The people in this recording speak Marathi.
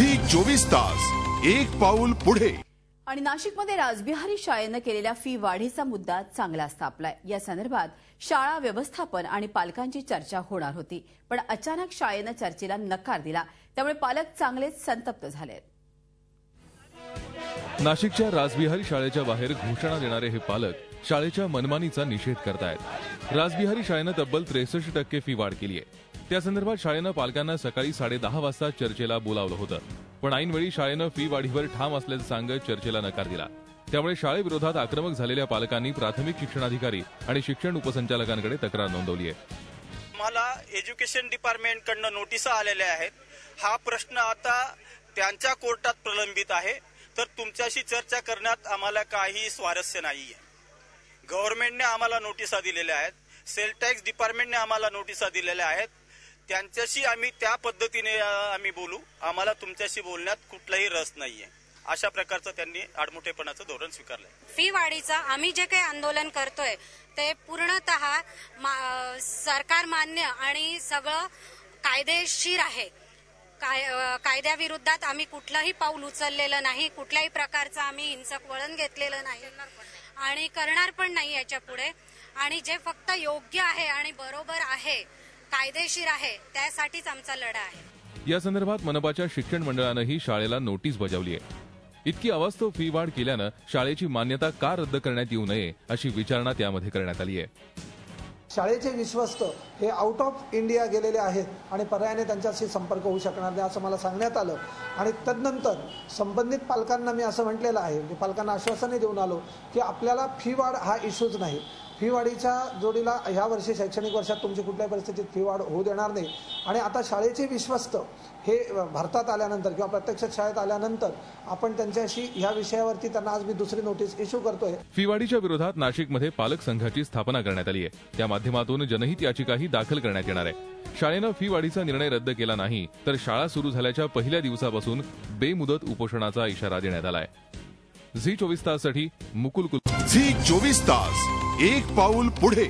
झी 24 तास एक पाऊल पुढे। आणि नाशिकमध्ये रासबिहारी शाळेनं केलेल्या फी वाढीचा मुद्दा चांगलाच तापलाय। या संदर्भात शाळा व्यवस्थापन आणि पालकांची चर्चा होणार होती, पण अचानक शाळेनं चर्चेला नकार दिला, त्यामुळे पालक चांगलेच संतप्त झालेत। नाशिकच्या रासबिहारी शाळेच्या बाहेर घोषणा देणारे हे पालक शाळेच्या मनमानीचा निषेध करतायत। रासबिहारी शाळेनं तब्बल 63% फी वाढ केली आहे। त्या संदर्भात शाळेनं पालकांना सकाळी 10:30 वाजता चर्चेला बोलावलं होतं, पण ऐनवेळी शाळेनं फी वाढीवर ठाम असल्याचं सांगत चर्चेला नकार दिला। त्यामुळे शाळेविरोधात आक्रमक झालेल्या पालकांनी प्राथमिक शिक्षणाधिकारी आणि शिक्षण उपसंचालकांकडे तक्रार नोंदवली आहे। मला एज्युकेशन डिपार्टमेंट कडनं नोटीस आलेल्या आहेत। हा प्रश्न आता त्यांच्या कोर्टात प्रलंबित आहे, तर तुमच्याशी चर्चा करण्यात आम्हाला काही स्वारस्य नाहीये। गव्हर्नमेंटने आम्हाला नोटिसा दिलेल्या आहेत, सेल टॅक्स डिपार्टमेंटने आम्हाला नोटिसा दिलेल्या आहेत। त्यांच्याशी आम्ही त्या पद्धतीने बोलू, आम्हाला तुमच्याशी बोलण्यात कुठलाही रस नाहीये, अशा प्रकारचं त्यांनी आडमुठेपणाचं धोरण स्वीकारलंय। फी वाढीचा आम्ही जे काही आंदोलन करतोय ते पूर्णतः सरकार मान्य आणि सगळं कायदेशीर आहे। कायद्याविरोधात आम्ही कुठलाही पाऊल उचललेलं नाही, कुठल्याही प्रकारचं आम्ही हिंसक वळण घेतलेलं नाही आणि करणार पण नाही याच्या पुढे। आणि जे फक्त योग्य आहे आणि बरोबर आहे, कायदेशीर आहे, त्यासाठीच आमचा लढा आहे। या संदर्भात मनपाच्या शिक्षण मंडळानंही शाळेला नोटीस बजावली आहे। इतकी अवास्तव फी वाढ केल्यानं शाळेची मान्यता का रद्द करण्यात येऊ नये अशी विचारणा त्यामध्ये करण्यात आली आहे। शाळेचे विश्वस्त हे आउट ऑफ इंडिया गेलेले आहेत आणि पर्यायाने त्यांच्याशी संपर्क होऊ शकणार नाही असं मला सांगण्यात आलं। आणि तदनंतर संबंधित पालकांना मी असं म्हटलेलं आहे की पालकांना आश्वासने देऊन आलो की आपल्याला फी वाढ हा इश्यूच नाही। फी वाढीच्या जोडीला ह्या वर्षी शैक्षणिक वर्षात तुमची कुठल्याही परिस्थितीत फी वाढ होऊ देणार नाही। आणि आता शाळेचे विश्वस्त हे भारतात आल्यानंतर किंवा प्रत्यक्षात शाळेत आल्यानंतर आपण त्यांच्याशी ह्या विषयावरती त्यांना आज मी दुसरी नोटीस इश्यू करतोय। फी वाढीच्या विरोधात नाशिकमध्ये पालक संघाची स्थापना करण्यात आली आहे। त्या माध्यमातून जनहित याचिकाही दाखल करण्यात येणार आहे। शाळेनं फी वाढीचा निर्णय रद्द केला नाही तर शाळा सुरू झाल्याच्या पहिल्या दिवसापासून बेमुदत उपोषणाचा इशारा देण्यात आलाय। झी 24 ताससाठी मुकुल झी 24 तास एक पाऊल पुढे।